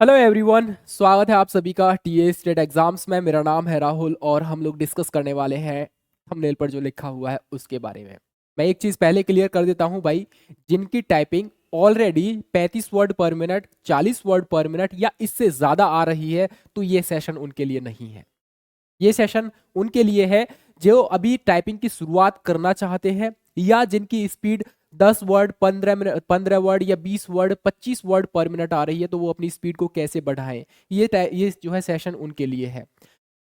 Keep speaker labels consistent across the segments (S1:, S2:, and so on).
S1: Hello everyone, स्वागत है आप सभी का टीए स्टेट एग्जाम्स में। मेरा नाम है राहुल और हम लोग डिस्कस करने वाले हैं थंबनेल पर जो लिखा हुआ है उसके बारे में। मैं एक चीज़ पहले क्लियर कर देता हूं भाई, जिनकी टाइपिंग ऑलरेडी 35 वर्ड पर मिनट, 40 वर्ड पर मिनट या इससे ज़्यादा आ रही है तो ये सेशन उनके लिए नहीं है। ये सेशन उनके लिए है जो अभी टाइपिंग की शुरुआत करना चाहते हैं या जिनकी स्पीड 10 वर्ड 15 मिनट 15 वर्ड या 20 वर्ड 25 वर्ड पर मिनट आ रही है, तो वो अपनी स्पीड को कैसे बढ़ाएं। ये जो है सेशन उनके लिए है।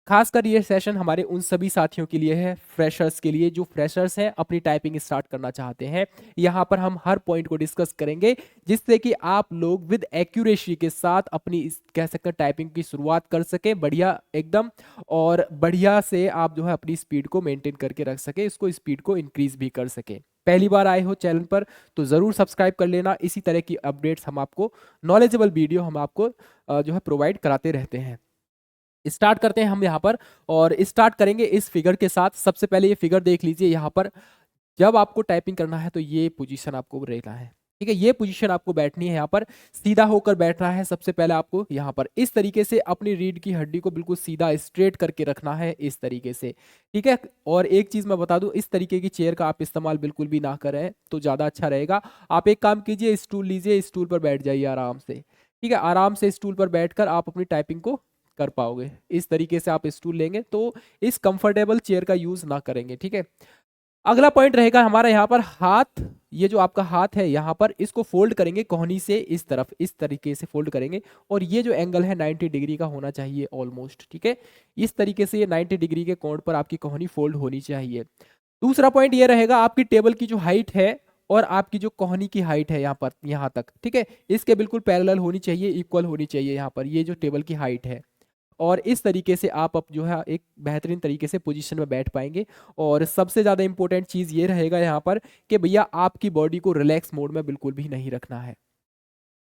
S1: खासकर ये सेशन हमारे उन सभी साथियों के लिए है, फ्रेशर्स के लिए, जो फ्रेशर्स हैं अपनी टाइपिंग स्टार्ट करना चाहते हैं। यहाँ पर हम हर पॉइंट को डिस्कस करेंगे जिससे कि आप लोग विद एक्यूरेसी के साथ अपनी कह सकते हैं टाइपिंग की शुरुआत कर सके बढ़िया एकदम, और बढ़िया से आप जो है अपनी स्पीड को मेंटेन करके रख सके, इसको स्पीड को इंक्रीज भी कर सके। पहली बार आए हो चैनल पर तो ज़रूर सब्सक्राइब कर लेना। इसी तरह की अपडेट्स हम आपको, नॉलेजेबल वीडियो हम आपको जो है प्रोवाइड कराते रहते हैं। स्टार्ट करते हैं हम यहाँ पर, और स्टार्ट करेंगे इस फिगर के साथ। सबसे पहले ये फिगर देख लीजिए। यहाँ पर जब आपको टाइपिंग करना है तो ये पोजीशन आपको रहना है, ठीक है। ये पोजीशन आपको बैठनी है, यहाँ पर सीधा होकर बैठना है। सबसे पहले आपको यहाँ पर इस तरीके से अपनी रीढ़ की हड्डी को बिल्कुल सीधा स्ट्रेट करके रखना है, इस तरीके से, ठीक है। और एक चीज मैं बता दूं, इस तरीके की चेयर का आप इस्तेमाल बिल्कुल भी ना करें तो ज्यादा अच्छा रहेगा। आप एक काम कीजिए, स्टूल लीजिए, स्टूल पर बैठ जाइए आराम से, ठीक है। आराम से स्टूल पर बैठकर आप अपनी टाइपिंग को कर पाओगे। इस तरीके से आप स्टूल लेंगे तो इस कंफर्टेबल चेयर का यूज ना करेंगे, ठीक है। अगला पॉइंट रहेगा हमारा यहाँ पर हाथ। ये जो आपका हाथ है यहाँ पर, इसको फोल्ड करेंगे कोहनी से इस तरफ, इस तरीके से फोल्ड करेंगे, और ये जो एंगल है 90 डिग्री का होना चाहिए ऑलमोस्ट, ठीक है। इस तरीके से ये 90 डिग्री के कोण पर आपकी कोहनी फोल्ड होनी चाहिए। दूसरा पॉइंट ये रहेगा, आपकी टेबल की जो हाइट है और आपकी जो कोहनी की हाइट है यहाँ पर, यहाँ तक, ठीक है, इसके बिल्कुल पैरेलल होनी चाहिए, इक्वल होनी चाहिए यहाँ पर, ये जो टेबल की हाइट है। और इस तरीके से आप अब जो है एक बेहतरीन तरीके से पोजीशन में बैठ पाएंगे। और सबसे ज़्यादा इंपॉर्टेंट चीज़ ये रहेगा यहाँ पर कि भैया आपकी बॉडी को रिलैक्स मोड में बिल्कुल भी नहीं रखना है।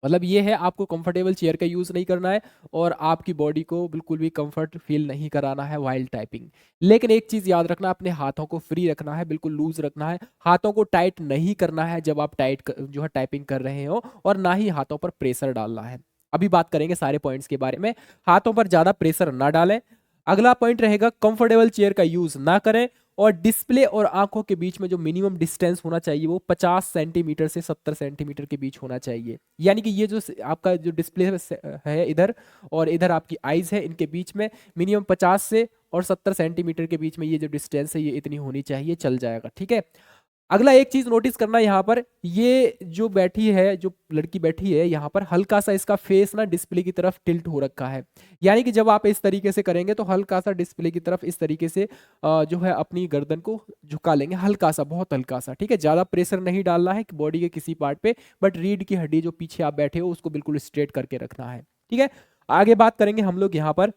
S1: मतलब ये है, आपको कंफर्टेबल चेयर का यूज़ नहीं करना है और आपकी बॉडी को बिल्कुल भी कंफर्ट फील नहीं कराना है वाइल टाइपिंग। लेकिन एक चीज़ याद रखना, अपने हाथों को फ्री रखना है, बिल्कुल लूज रखना है। हाथों को टाइट नहीं करना है जब आप जो है टाइपिंग कर रहे हो, और ना ही हाथों पर प्रेशर डालना है। अभी बात करेंगे सारे पॉइंट्स के बारे में। हाथों पर ज़्यादा प्रेशर ना डालें। अगला पॉइंट रहेगा, कंफर्टेबल चेयर का यूज़ ना करें। और डिस्प्ले और आंखों के बीच में जो मिनिमम डिस्टेंस होना चाहिए वो 50 सेंटीमीटर से 70 सेंटीमीटर के बीच होना चाहिए। यानी कि ये जो आपका जो डिस्प्ले है इधर, और इधर आपकी आईज है, इनके बीच में मिनिमम 50 से और 70 सेंटीमीटर के बीच में ये जो डिस्टेंस है ये इतनी होनी चाहिए, चल जाएगा, ठीक है। अगला एक चीज नोटिस करना, यहाँ पर ये जो बैठी है, जो लड़की बैठी है यहाँ पर, हल्का सा इसका फेस ना डिस्प्ले की तरफ टिल्ट हो रखा है। यानी कि जब आप इस तरीके से करेंगे तो हल्का सा डिस्प्ले की तरफ इस तरीके से जो है अपनी गर्दन को झुका लेंगे, हल्का सा, बहुत हल्का सा, ठीक है। ज्यादा प्रेशर नहीं डालना है बॉडी के किसी पार्ट पे, बट रीढ़ की हड्डी जो पीछे आप बैठे हो उसको बिल्कुल स्ट्रेट करके रखना है, ठीक है। आगे बात करेंगे हम लोग यहाँ पर।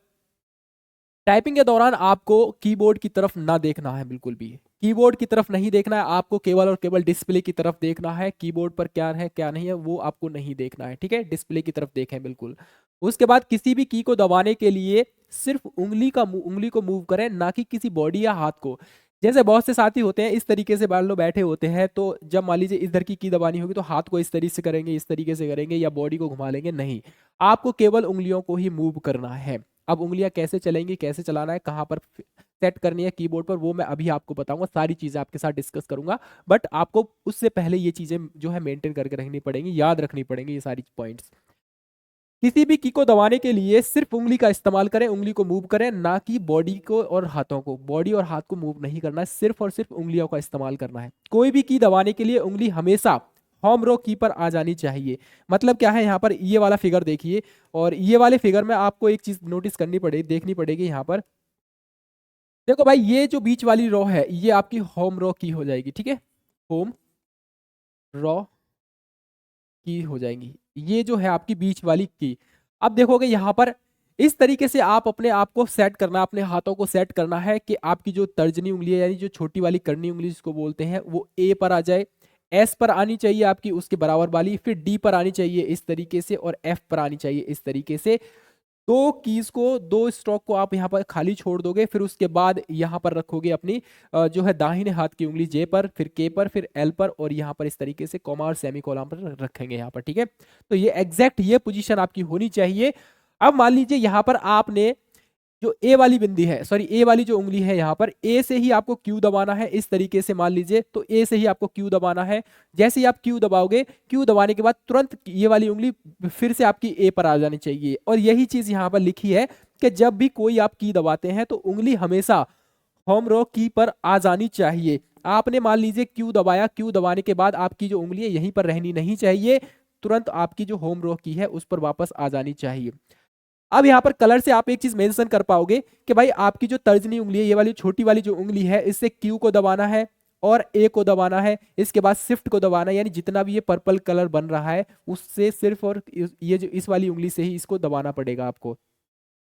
S1: टाइपिंग के दौरान आपको कीबोर्ड की तरफ ना देखना है, बिल्कुल भी कीबोर्ड की तरफ नहीं देखना है। आपको केवल और केवल डिस्प्ले की तरफ देखना है। कीबोर्ड पर क्या है क्या नहीं है वो आपको नहीं देखना है, ठीक है। डिस्प्ले की तरफ देखें बिल्कुल। उसके बाद किसी भी की को दबाने के लिए सिर्फ उंगली को मूव करें, ना कि किसी बॉडी या हाथ को। जैसे बहुत से साथी होते हैं इस तरीके से मान लो बैठे होते हैं, तो जब मान लीजिए इधर की दबानी होगी तो हाथ को इस तरीके से करेंगे, इस तरीके से करेंगे, या बॉडी को घुमा लेंगे, नहीं। आपको केवल उंगलियों को ही मूव करना है। अब उंगलियां कैसे चलेंगी, कैसे चलाना है, कहाँ पर सेट करनी है कीबोर्ड पर, वो मैं अभी आपको बताऊंगा, सारी चीजें आपके साथ डिस्कस करूंगा। बट आपको उससे पहले ये चीजें जो है मेंटेन करके रखनी पड़ेंगी, याद रखनी पड़ेंगी ये सारी पॉइंट्स। किसी भी की को दबाने के लिए सिर्फ उंगली का इस्तेमाल करें, उंगली को मूव करें, ना कि बॉडी को और हाथों को। बॉडी और हाथ को मूव नहीं करना है, सिर्फ और सिर्फ उंगलियों का इस्तेमाल करना है। कोई भी की दबाने के लिए उंगली हमेशा होम रो की पर आ जानी चाहिए। मतलब क्या है, यहाँ पर ये वाला फिगर देखिए, और ये वाले फिगर में आपको एक चीज नोटिस करनी पड़ेगी, देखनी पड़ेगी। यहाँ पर देखो भाई, ये जो बीच वाली रो है ये आपकी होम रो की हो जाएगी, ठीक है। होम रो की हो जाएंगी, ये जो है आपकी बीच वाली की। अब देखोगे यहाँ पर इस तरीके से आप अपने आप को सेट करना, अपने हाथों को सेट करना है कि आपकी जो तर्जनी उंगली है, यानी जो छोटी वाली करनी उंगली जिसको बोलते हैं, वो ए पर आ जाए, एस पर आनी चाहिए आपकी उसके बराबर वाली, फिर डी पर आनी चाहिए इस तरीके से, और एफ पर आनी चाहिए इस तरीके से। दो कीज को, दो स्ट्रोक को आप यहाँ पर खाली छोड़ दोगे, फिर उसके बाद यहाँ पर रखोगे अपनी जो है दाहिने हाथ की उंगली जे पर, फिर के पर, फिर एल पर, और यहाँ पर इस तरीके से कॉमा और सेमी कोलन पर रखेंगे यहाँ पर, ठीक है। तो ये एग्जैक्ट ये पोजीशन आपकी होनी चाहिए। अब मान लीजिए यहाँ पर आपने जो ए वाली बिंदी है, सॉरी ए वाली जो उंगली है, यहाँ पर ए से ही आपको क्यू दबाना है, इस तरीके से मान लीजिए, तो ए से ही आपको क्यू दबाना है। जैसे ही आप क्यू दबाओगे, क्यू दबाने के बाद तुरंत ये वाली उंगली फिर से आपकी ए पर आ जानी चाहिए। और यही चीज यहाँ पर लिखी है कि जब भी कोई आप की दबाते हैं तो उंगली हमेशा होम रॉक की पर आ जानी चाहिए। आपने मान लीजिए क्यू दबाया, क्यू दबाने के बाद आपकी जो उंगली है यहीं पर रहनी नहीं चाहिए, तुरंत आपकी जो होम रॉक की है उस पर वापस आ जानी चाहिए। अब यहाँ पर कलर से आप एक चीज मेंशन कर पाओगे कि भाई आपकी जो तर्जनी उंगली है, ये वाली छोटी वाली जो उंगली है, इससे क्यू को दबाना है और ए को दबाना है, इसके बाद शिफ्ट को दबाना है, यानी जितना भी ये पर्पल कलर बन रहा है उससे सिर्फ और ये जो इस वाली उंगली से ही इसको दबाना पड़ेगा आपको,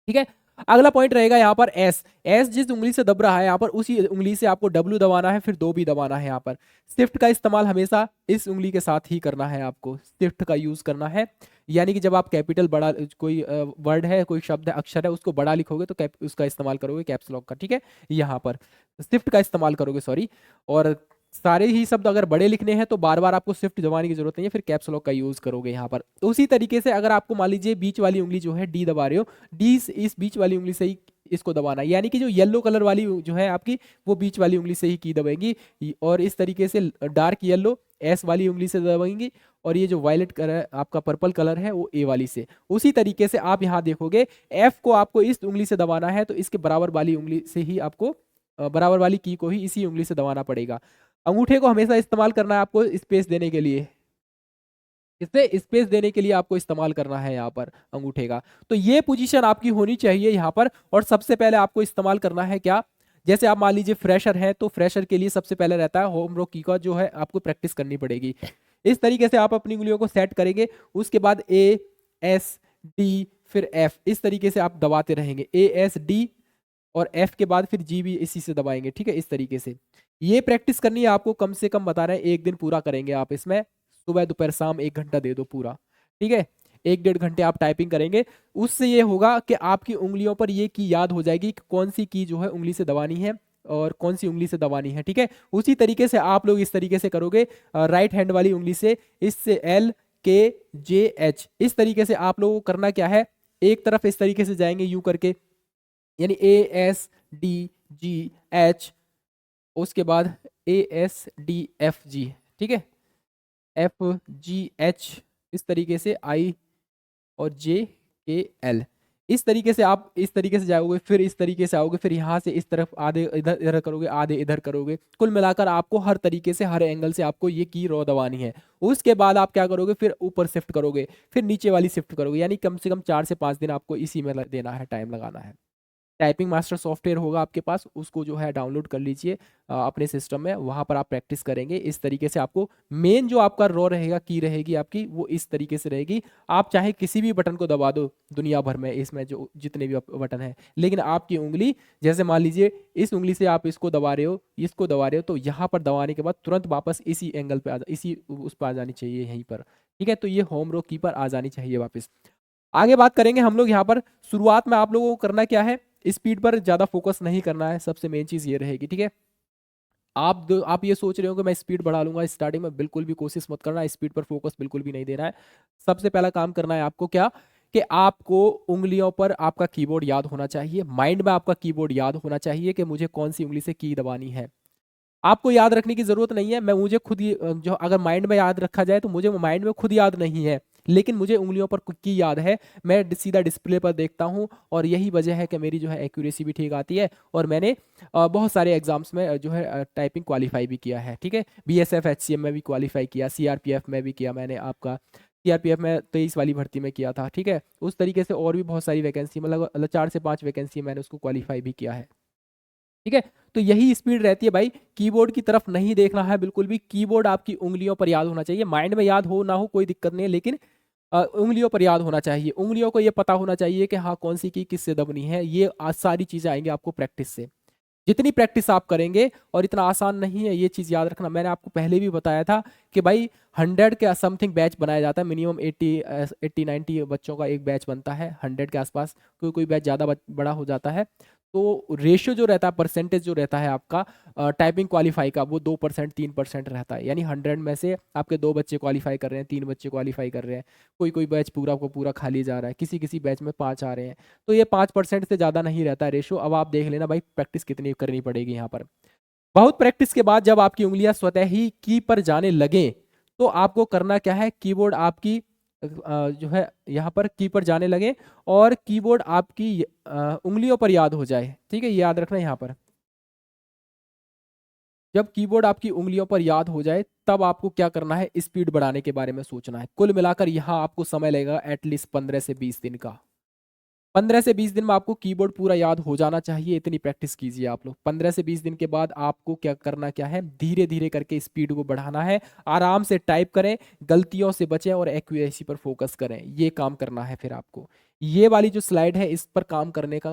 S1: ठीक है। अगला पॉइंट रहेगा यहाँ पर एस। एस जिस उंगली से दब रहा है यहाँ पर, उसी उंगली से आपको डब्ल्यू दबाना है, फिर दो भी दबाना है। यहाँ पर शिफ्ट का इस्तेमाल हमेशा इस उंगली के साथ ही करना है, आपको शिफ्ट का यूज करना है। यानी कि जब आप कैपिटल बड़ा कोई वर्ड है, कोई शब्द है, अक्षर है, उसको बड़ा लिखोगे तो उसका इस्तेमाल करोगे कैप्स लॉक का, ठीक है। यहाँ पर शिफ्ट का इस्तेमाल करोगे, सॉरी। और सारे ही शब्द अगर बड़े लिखने हैं तो बार बार आपको शिफ्ट दबाने की जरूरत नहीं है, फिर कैप्स लॉक का यूज करोगे यहाँ पर। उसी तरीके से अगर आपको मान लीजिए बीच वाली उंगली जो है डी दबा रहे हो, डी इस बीच वाली उंगली से ही इसको दबाना है, यानी कि जो येलो कलर वाली जो है आपकी, वो बीच वाली उंगली से ही की दबेगी। और इस तरीके से डार्क येलो एस वाली उंगली से दबाएंगी, और ये जो वायलेट कलर आपका पर्पल कलर है वो ए वाली से। उसी तरीके से आप यहाँ देखोगे एफ को आपको इस उंगली से दबाना है, तो इसके बराबर वाली उंगली से ही आपको बराबर वाली की को ही इसी उंगली से दबाना पड़ेगा। अंगूठे को हमेशा इस्तेमाल करना है आपको स्पेस देने के लिए, इससे स्पेस देने के लिए आपको इस्तेमाल करना है यहाँ पर अंगूठे का। तो ये पोजीशन आपकी होनी चाहिए यहाँ पर। और सबसे पहले आपको इस्तेमाल करना है क्या, जैसे आप मान लीजिए फ्रेशर है, तो फ्रेशर के लिए सबसे पहले रहता है होम रॉक की का जो है आपको प्रैक्टिस करनी पड़ेगी। इस तरीके से आप अपनी उंगलियों को सेट करेंगे, उसके बाद ए एस डी फिर एफ, इस तरीके से आप दबाते रहेंगे, ए एस डी और एफ के बाद फिर जी भी इसी से दबाएंगे, ठीक है। इस तरीके से ये प्रैक्टिस करनी है आपको, कम से कम बता रहे हैं एक दिन पूरा करेंगे आप इसमें, सुबह दोपहर शाम 1 घंटा दे दो पूरा, ठीक है। 1 डेढ़ घंटे आप टाइपिंग करेंगे, उससे ये होगा कि आपकी उंगलियों पर ये की याद हो जाएगी कि कौन सी की जो है उंगली से दबानी है और कौन सी उंगली से दबानी है, ठीक है। उसी तरीके से आप लोग इस तरीके से करोगे, राइट हैंड वाली उंगली से, इससे एल के जे एच, इस तरीके से आप लोगों को करना क्या है, एक तरफ इस तरीके से जाएंगे यूं करके, यानी A S D G H, उसके बाद A S D F G, ठीक है, एफ जी एच, इस तरीके से आई और जे के एल, इस तरीके से आप इस तरीके से जाओगे, फिर इस तरीके से आओगे, फिर यहाँ से इस तरफ आधे इधर इधर करोगे, आधे इधर करोगे, कुल मिलाकर आपको हर तरीके से हर एंगल से आपको ये की रो दबानी है। उसके बाद आप क्या करोगे, फिर ऊपर शिफ्ट करोगे, फिर नीचे वाली शिफ्ट करोगे, यानी कम से कम 4 से 5 दिन आपको इसी में देना है, टाइम लगाना है। टाइपिंग मास्टर सॉफ्टवेयर होगा आपके पास, उसको जो है डाउनलोड कर लीजिए अपने सिस्टम में, वहाँ पर आप प्रैक्टिस करेंगे। इस तरीके से आपको मेन जो आपका रो रहेगा, की रहेगी आपकी, वो इस तरीके से रहेगी। आप चाहे किसी भी बटन को दबा दो दुनिया भर में, इसमें जो जितने भी बटन हैं, लेकिन आपकी उंगली, जैसे मान लीजिए इस उंगली से आप इसको दबा रहे हो, इसको दबा रहे हो, तो यहाँ पर दबाने के बाद तुरंत वापस इसी एंगल पे इसी उस पर आ जानी चाहिए, यहीं पर, ठीक है। तो ये होम रो की पर आ जानी चाहिए वापस। आगे बात करेंगे हम लोग यहाँ पर। शुरुआत में आप लोगों को करना क्या है, स्पीड पर ज्यादा फोकस नहीं करना है, सबसे मेन चीज ये रहेगी, ठीक है। आप ये सोच रहे हो कि मैं स्पीड बढ़ा लूंगा, स्टार्टिंग में बिल्कुल भी कोशिश मत करना, स्पीड पर फोकस बिल्कुल भी नहीं देना है। सबसे पहला काम करना है आपको क्या, कि आपको उंगलियों पर आपका कीबोर्ड याद होना चाहिए, माइंड में आपका कीबोर्ड याद होना चाहिए कि मुझे कौन सी उंगली से की दबानी है। आपको याद रखने की जरूरत नहीं है, मैं मुझे खुद ही जो अगर माइंड में याद रखा जाए तो मुझे माइंड में खुद याद नहीं है, लेकिन मुझे उंगलियों पर की याद है, मैं सीधा डिस्प्ले पर देखता हूं, और यही वजह है कि मेरी जो है एक्यूरेसी भी ठीक आती है। और मैंने बहुत सारे एग्जाम्स में जो है टाइपिंग क्वालिफाई भी किया है, ठीक है। बीएसएफ एचसीएम में भी क्वालिफाई किया, सीआरपीएफ में भी किया मैंने, आपका सीआरपीएफ में 23 वाली भर्ती में किया था, ठीक है। उस तरीके से और भी बहुत सारी वैकेंसी, मतलब 4 से 5 वैकेंसी मैंने उसको क्वालिफाई भी किया है, ठीक है। तो यही स्पीड रहती है भाई, कीबोर्ड की तरफ नहीं देखना है बिल्कुल भी, कीबोर्ड आपकी उंगलियों पर याद होना चाहिए, माइंड में याद हो ना हो कोई दिक्कत नहीं है, लेकिन उंगलियों पर याद होना चाहिए। उंगलियों को ये पता होना चाहिए कि हाँ कौन सी की किससे दबनी है, ये आज सारी चीजें आएंगी आपको प्रैक्टिस से। जितनी प्रैक्टिस आप करेंगे, और इतना आसान नहीं है ये चीज़ याद रखना, मैंने आपको पहले भी बताया था कि भाई 100 के समथिंग बैच बनाया जाता है, मिनिमम 80 90 बच्चों का एक बैच बनता है 100 के आसपास, कोई कोई बैच ज़्यादा बड़ा हो जाता है। तो रेशियो जो रहता है, परसेंटेज जो रहता है आपका टाइपिंग क्वालिफाई का, वो 2% 3% रहता है। यानी 100 में से आपके 2 बच्चे क्वालिफाई कर रहे हैं, 3 बच्चे क्वालिफाई कर रहे हैं, कोई कोई बैच पूरा को पूरा खाली जा रहा है, किसी किसी बैच में 5 आ रहे हैं। तो ये 5% से ज़्यादा नहीं रहता है रेशो। अब आप देख लेना भाई प्रैक्टिस कितनी करनी पड़ेगी यहाँ पर। बहुत प्रैक्टिस के बाद जब आपकी उंगलियां स्वतः ही की पर जाने लगे, तो आपको करना क्या है, कीबोर्ड आपकी जो है यहाँ पर की पर जाने लगे और कीबोर्ड आपकी उंगलियों पर याद हो जाए। ठीक है, ये याद रखना यहाँ पर। जब कीबोर्ड आपकी उंगलियों पर याद हो जाए, तब आपको क्या करना है, स्पीड बढ़ाने के बारे में सोचना है। कुल मिलाकर यहाँ आपको समय लगेगा एटलीस्ट 15 से 20 दिन का। 15 से 20 दिन में आपको कीबोर्ड पूरा याद हो जाना चाहिए। इतनी प्रैक्टिस कीजिए आप लोग। 15 से 20 दिन के बाद आपको क्या करना क्या है, धीरे धीरे करके स्पीड को बढ़ाना है। आराम से टाइप करें, गलतियों से बचें और एक्यूरेसी पर फोकस करें। ये काम करना है फिर आपको। ये वाली जो स्लाइड है, इस पर काम करने का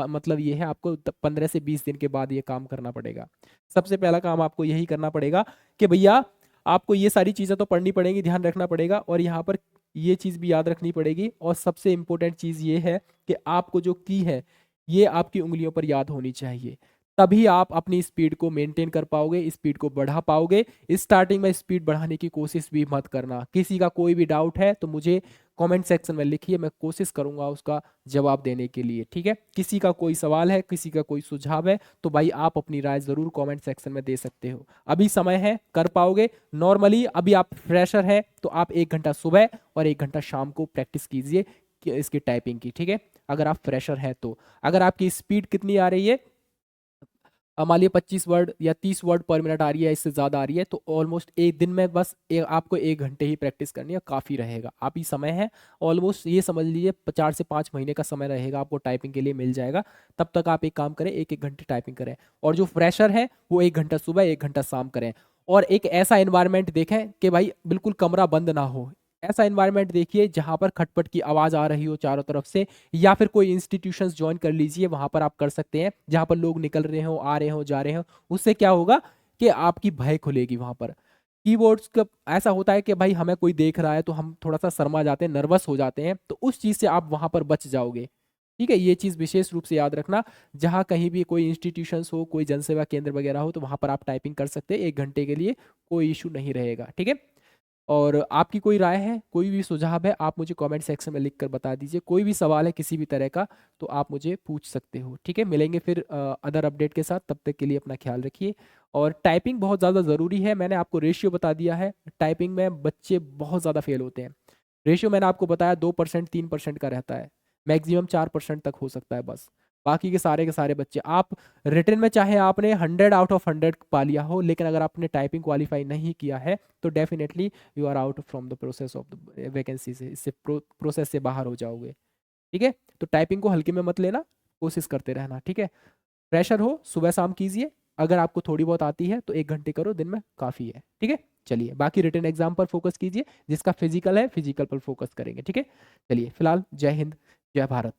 S1: मतलब ये है, आपको 15 से 20 दिन के बाद ये काम करना पड़ेगा। सबसे पहला काम आपको यही करना पड़ेगा कि भैया आपको ये सारी चीज़ें तो पढ़नी पड़ेंगी, ध्यान रखना पड़ेगा, और यहाँ पर ये चीज़ भी याद रखनी पड़ेगी। और सबसे इंपॉर्टेंट चीज़ ये है कि आपको जो की है, ये आपकी उंगलियों पर याद होनी चाहिए। तभी आप अपनी स्पीड को मेंटेन कर पाओगे, स्पीड को बढ़ा पाओगे। स्टार्टिंग में स्पीड बढ़ाने की कोशिश भी मत करना। किसी का कोई भी डाउट है तो मुझे कमेंट सेक्शन में लिखिए, मैं कोशिश करूंगा उसका जवाब देने के लिए। ठीक है, किसी का कोई सवाल है, किसी का कोई सुझाव है, तो भाई आप अपनी राय जरूर कमेंट सेक्शन में दे सकते हो। अभी समय है, कर पाओगे। नॉर्मली अभी आप फ्रेशर हैं तो आप 1 घंटा सुबह और 1 घंटा शाम को प्रैक्टिस कीजिए इसकी टाइपिंग की। ठीक है, अगर आप फ्रेशर हैं तो। अगर आपकी स्पीड कितनी आ रही है, मान लिया 25 वर्ड या 30 वर्ड पर मिनट आ रही है, इससे ज़्यादा आ रही है, तो ऑलमोस्ट एक दिन में बस आपको 1 घंटे ही प्रैक्टिस करनी है, काफ़ी रहेगा। आप ही समय है, ऑलमोस्ट ये समझ लीजिए 4 से 5 महीने का समय रहेगा आपको, टाइपिंग के लिए मिल जाएगा। तब तक आप एक काम करें, 1 1 घंटे टाइपिंग करें। और जो फ्रेशर है वो 1 घंटा सुबह 1 घंटा शाम करें। और एक ऐसा एनवायरनमेंट देखें कि भाई बिल्कुल कमरा बंद ना हो। ऐसा एनवायरनमेंट देखिए जहां पर खटपट की आवाज़ आ रही हो चारों तरफ से, या फिर कोई इंस्टीट्यूशंस ज्वाइन कर लीजिए, वहां पर आप कर सकते हैं जहां पर लोग निकल रहे हो, आ रहे हो, जा रहे हो। उससे क्या होगा कि आपकी भय खुलेगी वहां पर। कीबोर्ड्स का ऐसा होता है कि भाई हमें कोई देख रहा है तो हम थोड़ा सा शर्मा जाते हैं, नर्वस हो जाते हैं, तो उस चीज़ से आप वहां पर बच जाओगे। ठीक है, ये चीज़ विशेष रूप से याद रखना। जहां कहीं भी कोई इंस्टीट्यूशंस हो, कोई जनसेवा केंद्र वगैरह हो, तो वहां पर आप टाइपिंग कर सकते हैं 1 घंटे के लिए, कोई इशू नहीं रहेगा। ठीक है, और आपकी कोई राय है, कोई भी सुझाव है, आप मुझे कमेंट सेक्शन में लिख कर बता दीजिए। कोई भी सवाल है किसी भी तरह का तो आप मुझे पूछ सकते हो। ठीक है, मिलेंगे फिर अदर अपडेट के साथ। तब तक के लिए अपना ख्याल रखिए। और टाइपिंग बहुत ज़्यादा ज़रूरी है, मैंने आपको रेशियो बता दिया है। टाइपिंग में बच्चे बहुत ज़्यादा फेल होते हैं। रेशियो मैंने आपको बताया 2% 3% का रहता है, मैक्सिमम 4% तक हो सकता है बस। बाकी के सारे बच्चे, आप रिटर्न में चाहे आपने 100 आउट ऑफ 100 पा लिया हो, लेकिन अगर आपने टाइपिंग क्वालिफाई नहीं किया है तो definitely you are out from the process of the vacancy से, इससे प्रोसेस से बाहर हो जाओगे। ठीक है, तो टाइपिंग को हल्के में मत लेना, कोशिश करते रहना। ठीक है, प्रेशर हो सुबह शाम कीजिए। अगर आपको थोड़ी बहुत आती है तो 1 घंटे करो दिन में, काफ़ी है। ठीक है, चलिए बाकी रिटर्न एग्जाम पर फोकस कीजिए। जिसका फिजिकल है, फिजिकल पर फोकस करेंगे। ठीक है, चलिए फिलहाल जय हिंद, जय भारत।